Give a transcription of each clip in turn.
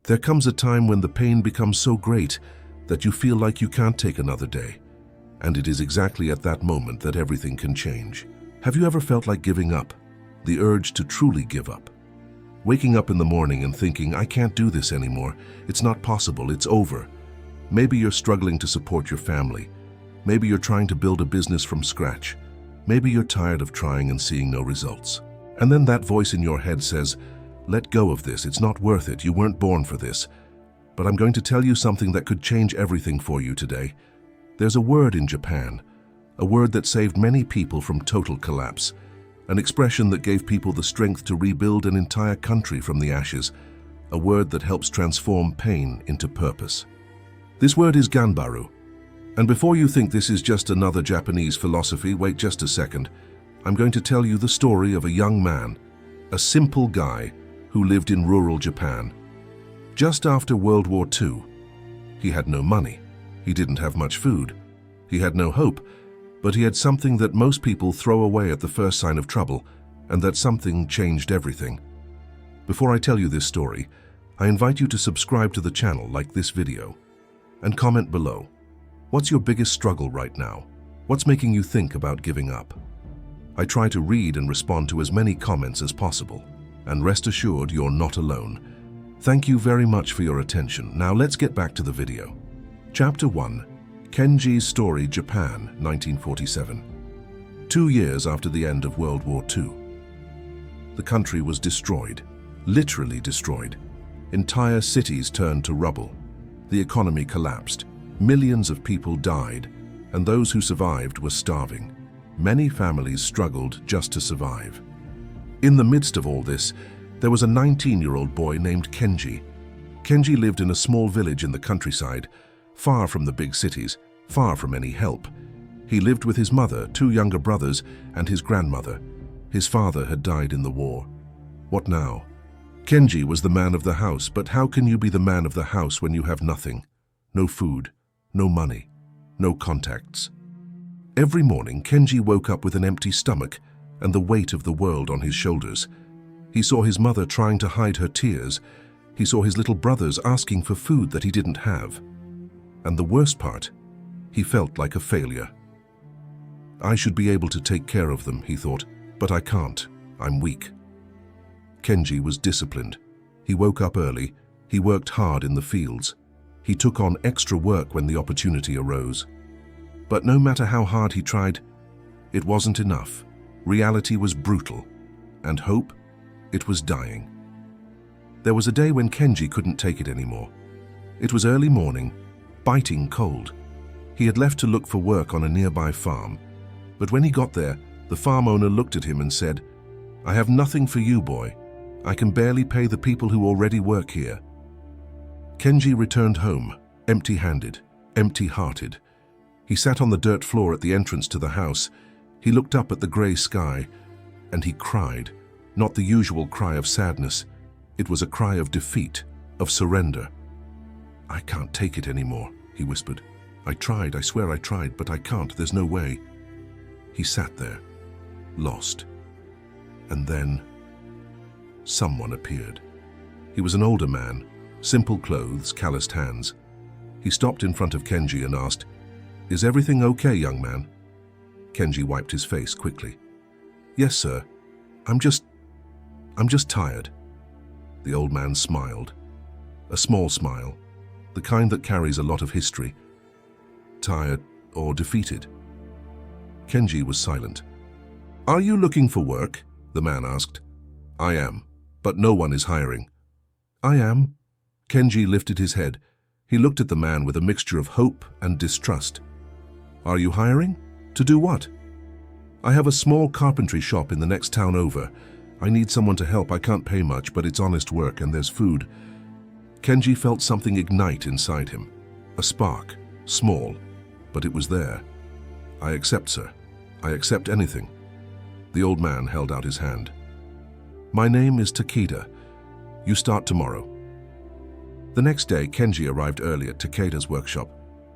There comes a time when the pain becomes so great that you feel like you can't take another day. And it is exactly at that moment that everything can change. Have you ever felt like giving up? The urge to truly give up? Waking up in the morning and thinking, I can't do this anymore. It's not possible. It's over. Maybe you're struggling to support your family. Maybe you're trying to build a business from scratch. Maybe you're tired of trying and seeing no results. And then that voice in your head says, let go of this. It's not worth it. You weren't born for this. But I'm going to tell you something that could change everything for you today. There's a word in Japan, a word that saved many people from total collapse, an expression that gave people the strength to rebuild an entire country from the ashes, a word that helps transform pain into purpose. This word is Ganbaru. And before you think this is just another Japanese philosophy, wait just a second. I'm going to tell you the story of a young man, a simple guy who lived in rural Japan. Just after World War II, he had no money, he didn't have much food, he had no hope, but he had something that most people throw away at the first sign of trouble, and that something changed everything. Before I tell you this story, I invite you to subscribe to the channel, like this video, and comment below. What's your biggest struggle right now? What's making you think about giving up? I try to read and respond to as many comments as possible, and rest assured you're not alone. Thank you very much for your attention. Now let's get back to the video. Chapter 1. Kenji's Story, Japan, 1947. 2 years after the end of World War II. The country was destroyed, literally destroyed. Entire cities turned to rubble. The economy collapsed. Millions of people died, and those who survived were starving. Many families struggled just to survive. In the midst of all this, there was a 19-year-old boy named Kenji. Kenji lived in a small village in the countryside, far from the big cities, far from any help. He lived with his mother, 2 younger brothers, and his grandmother. His father had died in the war. What now? Kenji was the man of the house, but how can you be the man of the house when you have nothing? No food, no money, no contacts. Every morning, Kenji woke up with an empty stomach and the weight of the world on his shoulders. He saw his mother trying to hide her tears. He saw his little brothers asking for food that he didn't have. And the worst part, he felt like a failure. I should be able to take care of them, he thought, but I can't. I'm weak. Kenji was disciplined. He woke up early. He worked hard in the fields. He took on extra work when the opportunity arose. But no matter how hard he tried, it wasn't enough. Reality was brutal, and hope, it was dying. There was a day when Kenji couldn't take it anymore. It was early morning, biting cold. He had left to look for work on a nearby farm, but when he got there, the farm owner looked at him and said, I have nothing for you, boy. I can barely pay the people who already work here. Kenji returned home, empty-handed, empty-hearted. He sat on the dirt floor at the entrance to the house. He looked up at the grey sky, and he cried, not the usual cry of sadness. It was a cry of defeat, of surrender. I can't take it anymore, he whispered. I tried, I swear I tried, but I can't, there's no way. He sat there, lost. And then, someone appeared. He was an older man, simple clothes, calloused hands. He stopped in front of Kenji and asked, Is everything okay, young man? Kenji wiped his face quickly. Yes, sir. I'm just tired. The old man smiled. A small smile, the kind that carries a lot of history. Tired or defeated? Kenji was silent. Are you looking for work? The man asked. I am, but no one is hiring. I am. Kenji lifted his head. He looked at the man with a mixture of hope and distrust. Are you hiring? To do what? I have a small carpentry shop in the next town over. I need someone to help. I can't pay much, but it's honest work and there's food. Kenji felt something ignite inside him. A spark, small, but it was there. I accept, sir. I accept anything. The old man held out his hand. My name is Takeda. You start tomorrow. The next day, Kenji arrived early at Takeda's workshop.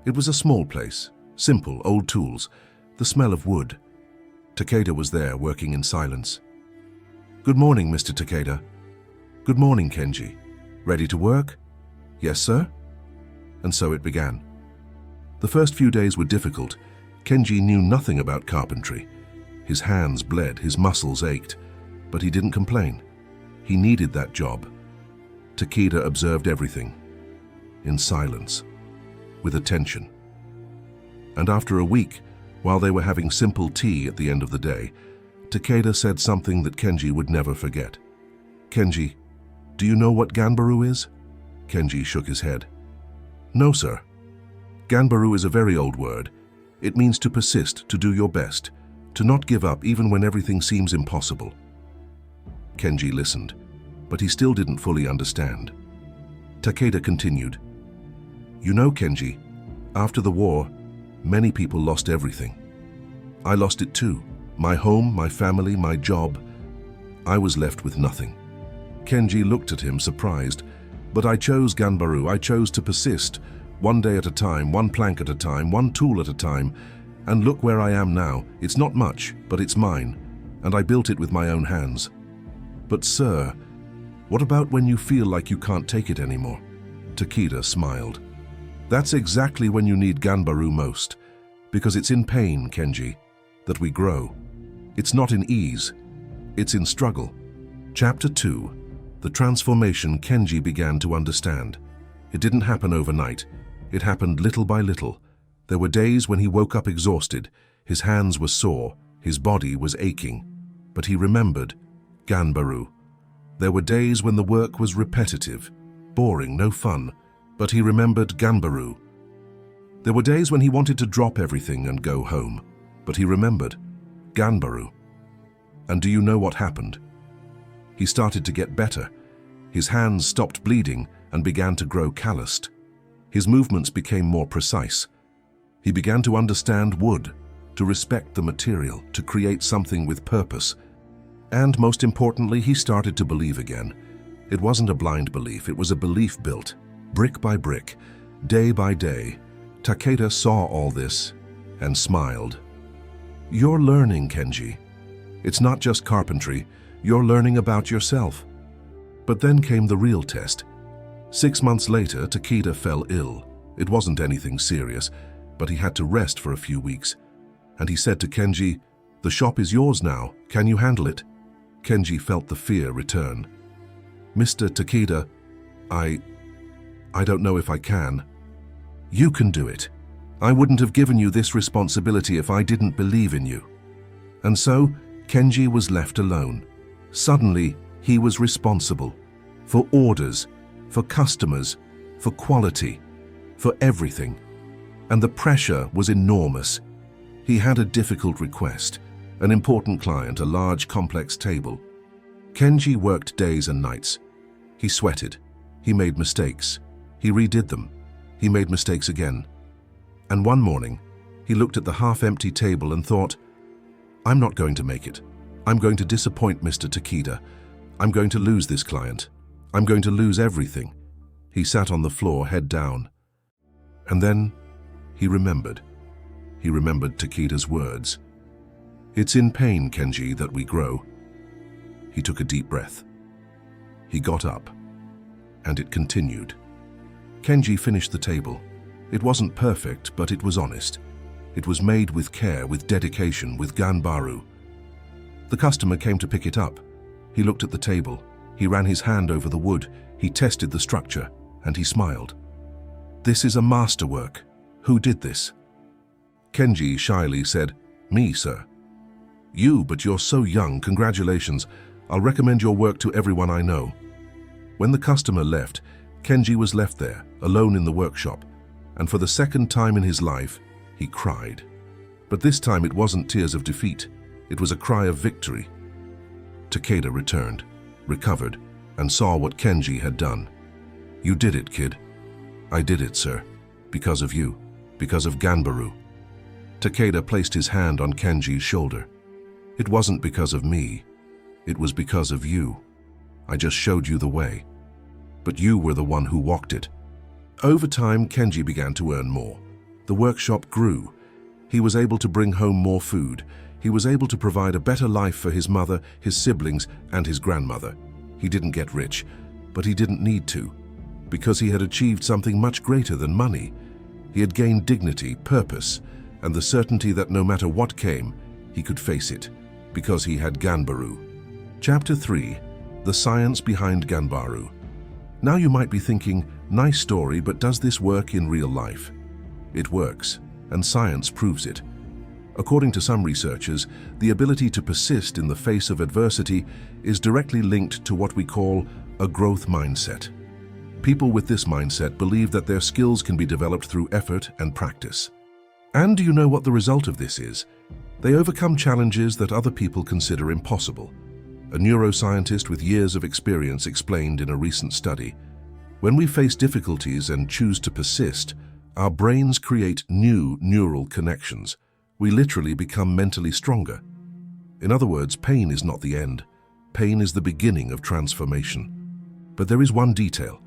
It was a small place, simple, old tools, the smell of wood. Takeda was there, working in silence. Good morning, Mr. Takeda. Good morning, Kenji. Ready to work? "Yes, sir?" And so it began. The first few days were difficult. Kenji knew nothing about carpentry. His hands bled, his muscles ached, but he didn't complain. He needed that job. Takeda observed everything, in silence, with attention. And after a week, while they were having simple tea at the end of the day, Takeda said something that Kenji would never forget. "Kenji, do you know what Ganbaru is?" Kenji shook his head. "No, sir. Ganbaru is a very old word. It means to persist, to do your best, to not give up even when everything seems impossible." Kenji listened, but he still didn't fully understand. Takeda continued, "You know, Kenji, after the war, many people lost everything. I lost it too. My home, my family, my job. I was left with nothing." Kenji looked at him, surprised. "But I chose Ganbaru. I chose to persist, one day at a time, one plank at a time, one tool at a time. And look where I am now. It's not much, but it's mine, and I built it with my own hands." "But sir, what about when you feel like you can't take it anymore?" Takeda smiled. "That's exactly when you need Ganbaru most, because it's in pain, Kenji, that we grow. It's not in ease, it's in struggle." Chapter 2. The transformation Kenji began to understand. It didn't happen overnight. It happened little by little. There were days when he woke up exhausted, his hands were sore, his body was aching. But he remembered Ganbaru. There were days when the work was repetitive, boring, no fun, but he remembered Ganbaru. There were days when he wanted to drop everything and go home, but he remembered Ganbaru. And do you know what happened? He started to get better. His hands stopped bleeding and began to grow calloused. His movements became more precise. He began to understand wood, to respect the material, to create something with purpose. And most importantly, he started to believe again. It wasn't a blind belief, it was a belief built, brick by brick, day by day. Takeda saw all this and smiled. "You're learning, Kenji. It's not just carpentry, you're learning about yourself." But then came the real test. 6 months later, Takeda fell ill. It wasn't anything serious, but he had to rest for a few weeks. And he said to Kenji, "The shop is yours now. Can you handle it?" Kenji felt the fear return. "Mr. Takeda, I don't know if I can." "You can do it. I wouldn't have given you this responsibility if I didn't believe in you." And so, Kenji was left alone. Suddenly, he was responsible for orders, for customers, for quality, for everything. And the pressure was enormous. He had a difficult request, an important client, a large, complex table. Kenji worked days and nights. He sweated. He made mistakes. He redid them. He made mistakes again. And one morning, he looked at the half-empty table and thought, "I'm not going to make it. I'm going to disappoint Mr. Takeda. I'm going to lose this client. I'm going to lose everything." He sat on the floor, head down. And then he remembered. He remembered Takeda's words. "It's in pain, Kenji, that we grow." He took a deep breath. He got up, and it continued. Kenji finished the table. It wasn't perfect, but it was honest. It was made with care, with dedication, with Ganbaru. The customer came to pick it up. He looked at the table. He ran his hand over the wood. He tested the structure, and he smiled. "This is a masterwork. Who did this?" Kenji shyly said, "Me, sir." "You, but you're so young. Congratulations. I'll recommend your work to everyone I know." When the customer left, Kenji was left there, alone in the workshop, and for the second time in his life, he cried. But this time it wasn't tears of defeat. It was a cry of victory. Takeda returned, recovered, and saw what Kenji had done. "You did it, kid." "I did it, sir. Because of you. Because of Ganbaru." Takeda placed his hand on Kenji's shoulder. "It wasn't because of me. It was because of you. I just showed you the way. But you were the one who walked it." Over time, Kenji began to earn more. The workshop grew. He was able to bring home more food. He was able to provide a better life for his mother, his siblings, and his grandmother. He didn't get rich, but he didn't need to. because he had achieved something much greater than money. He had gained dignity, purpose, and the certainty that no matter what came, he could face it, because he had Ganbaru. Chapter 3. The Science Behind Ganbaru. Now you might be thinking, nice story, but does this work in real life? It works, and science proves it. According to some researchers, the ability to persist in the face of adversity is directly linked to what we call a growth mindset. People with this mindset believe that their skills can be developed through effort and practice. And do you know what the result of this is? They overcome challenges that other people consider impossible. A neuroscientist with years of experience explained in a recent study, when we face difficulties and choose to persist, our brains create new neural connections. We literally become mentally stronger. In other words, pain is not the end. Pain is the beginning of transformation. But there is one detail.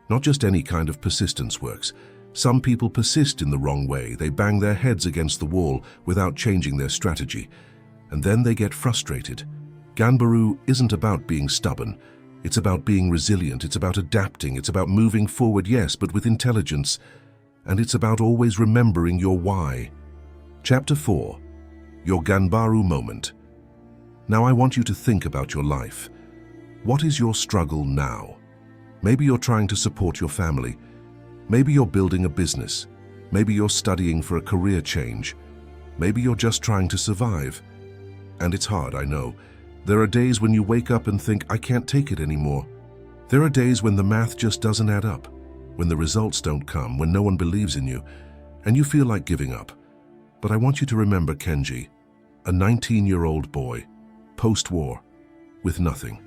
Not just any kind of persistence works. Some people persist in the wrong way. They bang their heads against the wall without changing their strategy. And then they get frustrated. Ganbaru isn't about being stubborn. It's about being resilient. It's about adapting. It's about moving forward, yes, but with intelligence. And it's about always remembering your why. Chapter 4. Your Ganbaru Moment. Now I want you to think about your life. What is your struggle now? Maybe you're trying to support your family. Maybe you're building a business. Maybe you're studying for a career change. Maybe you're just trying to survive. And it's hard, I know. There are days when you wake up and think, I can't take it anymore. There are days when the math just doesn't add up, when the results don't come, when no one believes in you, and you feel like giving up. But I want you to remember Kenji, a 19-year-old boy, post-war, with nothing,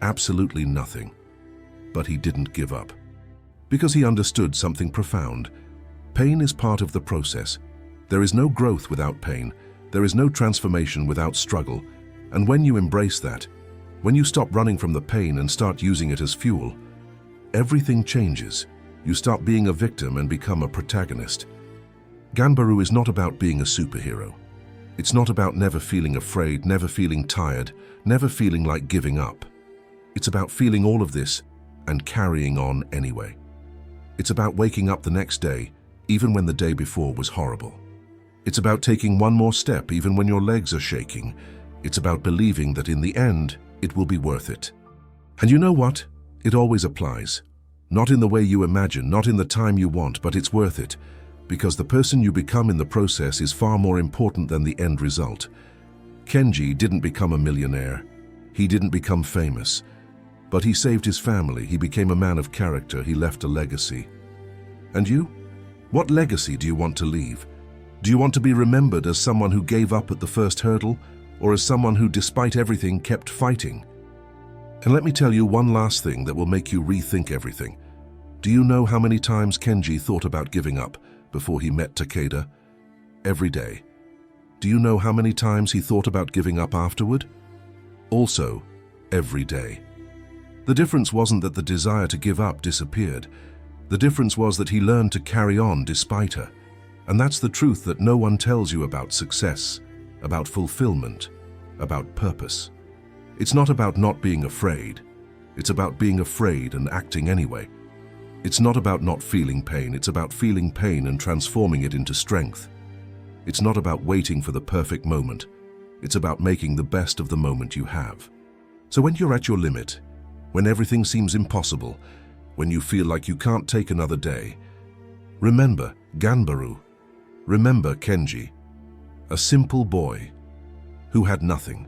absolutely nothing. But he didn't give up. Because he understood something profound. Pain is part of the process. There is no growth without pain. There is no transformation without struggle. And when you embrace that, when you stop running from the pain and start using it as fuel, everything changes. You stop being a victim and become a protagonist. Ganbaru is not about being a superhero. It's not about never feeling afraid, never feeling tired, never feeling like giving up. It's about feeling all of this and carrying on anyway. It's about waking up the next day, even when the day before was horrible. It's about taking one more step, even when your legs are shaking. It's about believing that in the end, it will be worth it. And you know what? It always applies. Not in the way you imagine, not in the time you want, but it's worth it. Because the person you become in the process is far more important than the end result. Kenji didn't become a millionaire. He didn't become famous. But he saved his family. He became a man of character. He left a legacy. And you? What legacy do you want to leave? Do you want to be remembered as someone who gave up at the first hurdle, or as someone who, despite everything, kept fighting? And let me tell you one last thing that will make you rethink everything. Do you know how many times Kenji thought about giving up before he met Takeda? Every day. Do you know how many times he thought about giving up afterward? Also, every day. The difference wasn't that the desire to give up disappeared. The difference was that he learned to carry on despite her. And that's the truth that no one tells you about success, about fulfillment, about purpose. It's not about not being afraid. It's about being afraid and acting anyway. It's not about not feeling pain. It's about feeling pain and transforming it into strength. It's not about waiting for the perfect moment. It's about making the best of the moment you have. So when you're at your limit, when everything seems impossible, when you feel like you can't take another day, remember Ganbaru. Remember Kenji, a simple boy who had nothing,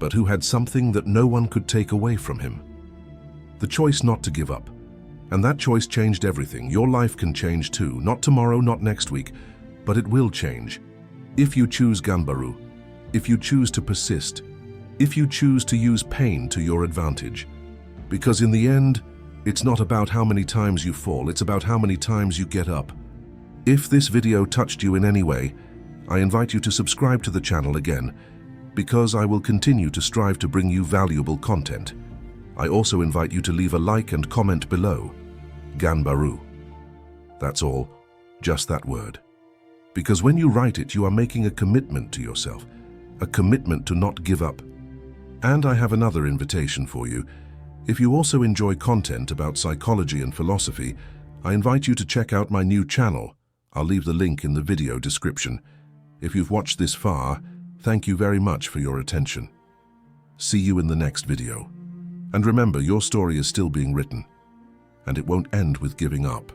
but who had something that no one could take away from him. The choice not to give up. And that choice changed everything. Your life can change too. Not tomorrow, not next week, but it will change. If you choose Ganbaru, if you choose to persist, if you choose to use pain to your advantage. Because in the end, it's not about how many times you fall, it's about how many times you get up. If this video touched you in any way, I invite you to subscribe to the channel again, because I will continue to strive to bring you valuable content. I also invite you to leave a like and comment below. Ganbaru. That's all, just that word. Because when you write it, you are making a commitment to yourself, a commitment to not give up. And I have another invitation for you. If you also enjoy content about psychology and philosophy, I invite you to check out my new channel. I'll leave the link in the video description. If you've watched this far, thank you very much for your attention. See you in the next video. And remember, your story is still being written, and it won't end with giving up.